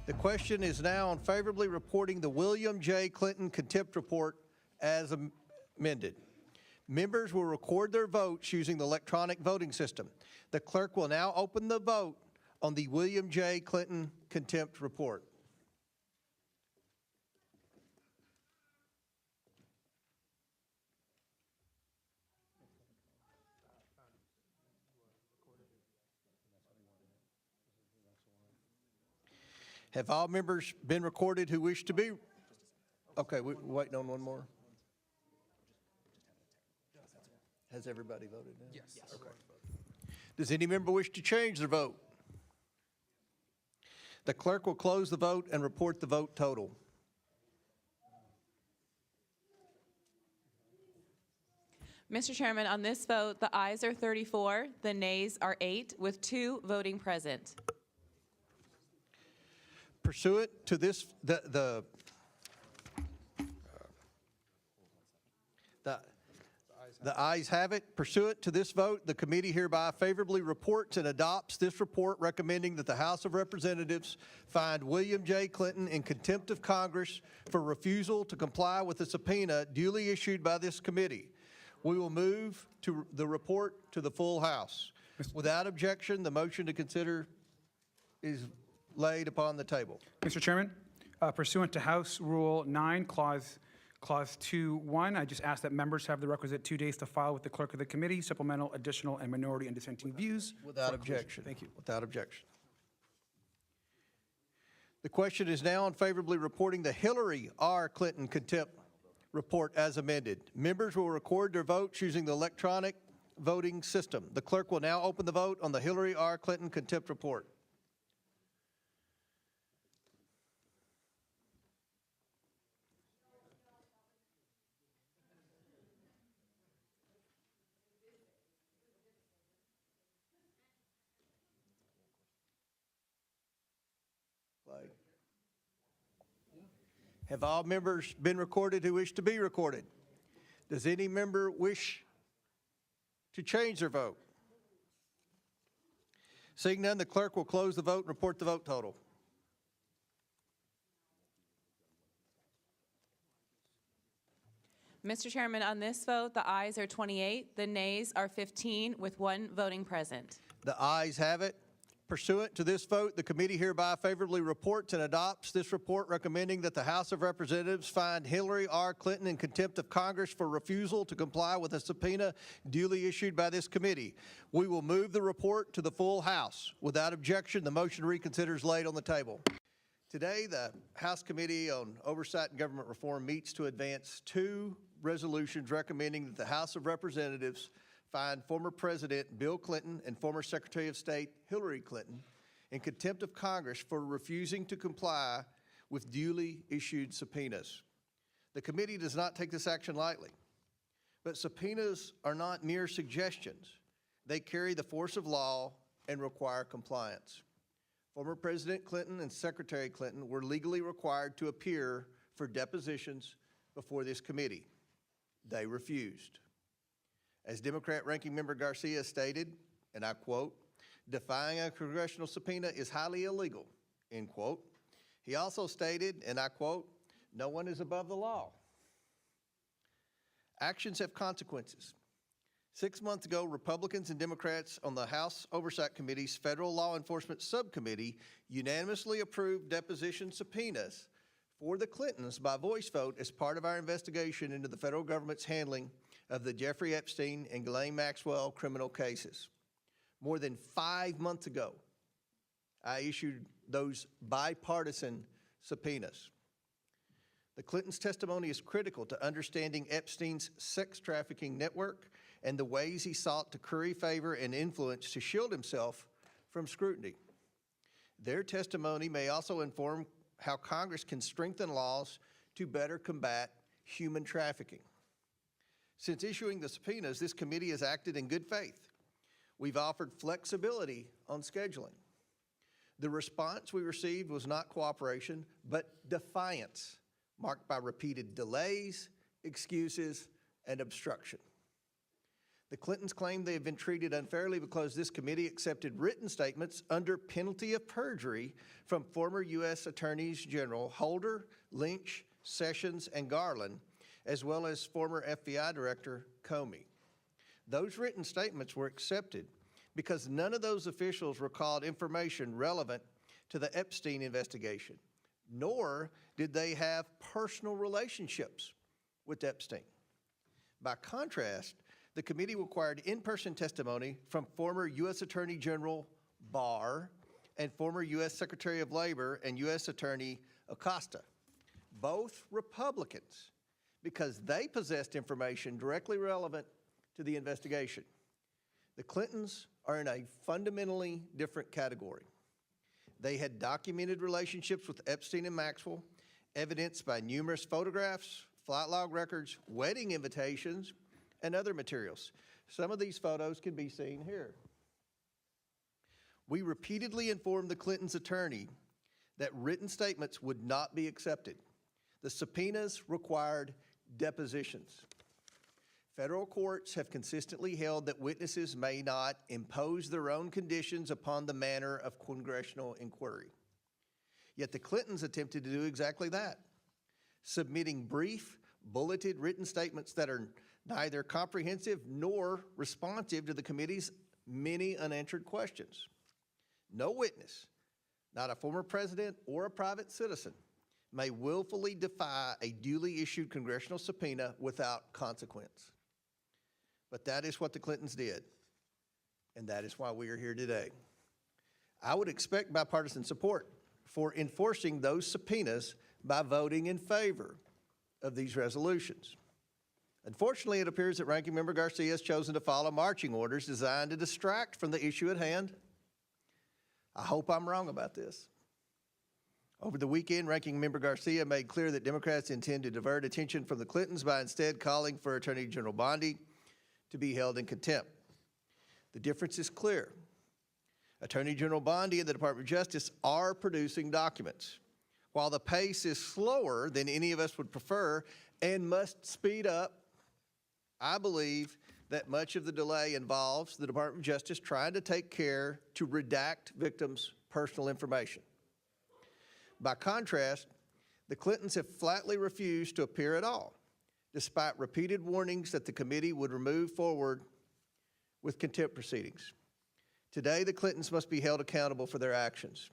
The question is now on favorably reporting the William J. Clinton contempt report as amended. Members will record their votes using the electronic voting system. The clerk will now open the vote on the William J. Clinton contempt report. Have all members been recorded who wish to be? Okay, we're waiting on one more. Has everybody voted now? Yes. Okay. Does any member wish to change their vote? The clerk will close the vote and report the vote total. Mr. Chairman, on this vote, the ayes are 34, the nays are 8, with 2 voting present. Pursuant to this, the ayes have it. Pursuant to this vote, the committee hereby favorably reports and adopts this report recommending that the House of Representatives find William J. Clinton in contempt of Congress for refusal to comply with the subpoena duly issued by this committee. We will move to the report to the full House. Without objection, the motion to consider is laid upon the table. Mr. Chairman, pursuant to House Rule 9, Clause 2.1, I just ask that members have the requisite 2 days to file with the clerk of the committee supplemental, additional, and minority and dissenting views. Without objection. Thank you. Without objection. The question is now on favorably reporting the Hillary R. Clinton contempt report as amended. Members will record their votes using the electronic voting system. The clerk will now open the vote on the Hillary R. Clinton contempt report. Have all members been recorded who wish to be recorded? Does any member wish to change their vote? Seeing none, the clerk will close the vote and report the vote total. Mr. Chairman, on this vote, the ayes are 28, the nays are 15, with 1 voting present. The ayes have it. Pursuant to this vote, the committee hereby favorably reports and adopts this report recommending that the House of Representatives find Hillary R. Clinton in contempt of Congress for refusal to comply with a subpoena duly issued by this committee. We will move the report to the full House. Without objection, the motion to reconsider is laid on the table. Today, the House Committee on Oversight and Government Reform meets to advance 2 resolutions recommending that the House of Representatives find former President Bill Clinton and former Secretary of State Hillary Clinton in contempt of Congress for refusing to comply with duly issued subpoenas. The committee does not take this action lightly, but subpoenas are not mere suggestions. They carry the force of law and require compliance. Former President Clinton and Secretary Clinton were legally required to appear for depositions before this committee. They refused. As Democrat Ranking Member Garcia stated, and I quote, "Defying a congressional subpoena is highly illegal," end quote. He also stated, and I quote, "No one is above the law." Actions have consequences. 6 months ago, Republicans and Democrats on the House Oversight Committee's Federal Law Enforcement Subcommittee unanimously approved deposition subpoenas for the Clintons by voice vote as part of our investigation into the federal government's handling of the Jeffrey Epstein and Ghislaine Maxwell criminal cases. More than 5 months ago, I issued those bipartisan subpoenas. The Clintons' testimony is critical to understanding Epstein's sex trafficking network and the ways he sought to curry favor and influence to shield himself from scrutiny. Their testimony may also inform how Congress can strengthen laws to better combat human trafficking. Since issuing the subpoenas, this committee has acted in good faith. We've offered flexibility on scheduling. The response we received was not cooperation, but defiance, marked by repeated delays, excuses, and obstruction. The Clintons claim they have been treated unfairly because this committee accepted written statements under penalty of perjury from former U.S. Attorneys General Holder, Lynch, Sessions, and Garland, as well as former FBI Director Comey. Those written statements were accepted because none of those officials recalled information relevant to the Epstein investigation, nor did they have personal relationships with Epstein. By contrast, the committee required in-person testimony from former U.S. Attorney General Barr and former U.S. Secretary of Labor and U.S. Attorney Acosta, both Republicans, because they possessed information directly relevant to the investigation. The Clintons are in a fundamentally different category. They had documented relationships with Epstein and Maxwell, evidenced by numerous photographs, flight log records, wedding invitations, and other materials. Some of these photos can be seen here. We repeatedly informed the Clintons' attorney that written statements would not be accepted. The subpoenas required depositions. Federal courts have consistently held that witnesses may not impose their own conditions upon the manner of congressional inquiry. Yet the Clintons attempted to do exactly that, submitting brief, bulleted written statements that are neither comprehensive nor responsive to the committee's many unanswered questions. No witness, not a former president or a private citizen, may willfully defy a duly issued congressional subpoena without consequence. But that is what the Clintons did, and that is why we are here today. I would expect bipartisan support for enforcing those subpoenas by voting in favor of these resolutions. Unfortunately, it appears that Ranking Member Garcia has chosen to follow marching orders designed to distract from the issue at hand. I hope I'm wrong about this. Over the weekend, Ranking Member Garcia made clear that Democrats intend to divert attention from the Clintons by instead calling for Attorney General Bondi to be held in contempt. The difference is clear. Attorney General Bondi and the Department of Justice are producing documents. While the pace is slower than any of us would prefer and must speed up, I believe that much of the delay involves the Department of Justice trying to take care to redact victims' personal information. By contrast, the Clintons have flatly refused to appear at all, despite repeated warnings that the committee would move forward with contempt proceedings. Today, the Clintons must be held accountable for their actions,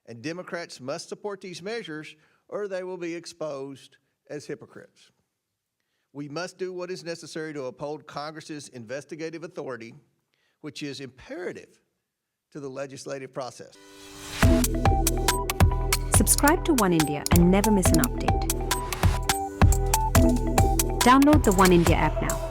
and Democrats must support these measures or they will be exposed as hypocrites. We must do what is necessary to uphold Congress's investigative authority, which is imperative to the legislative process. Subscribe to One India and never miss an update. Download the One India app now.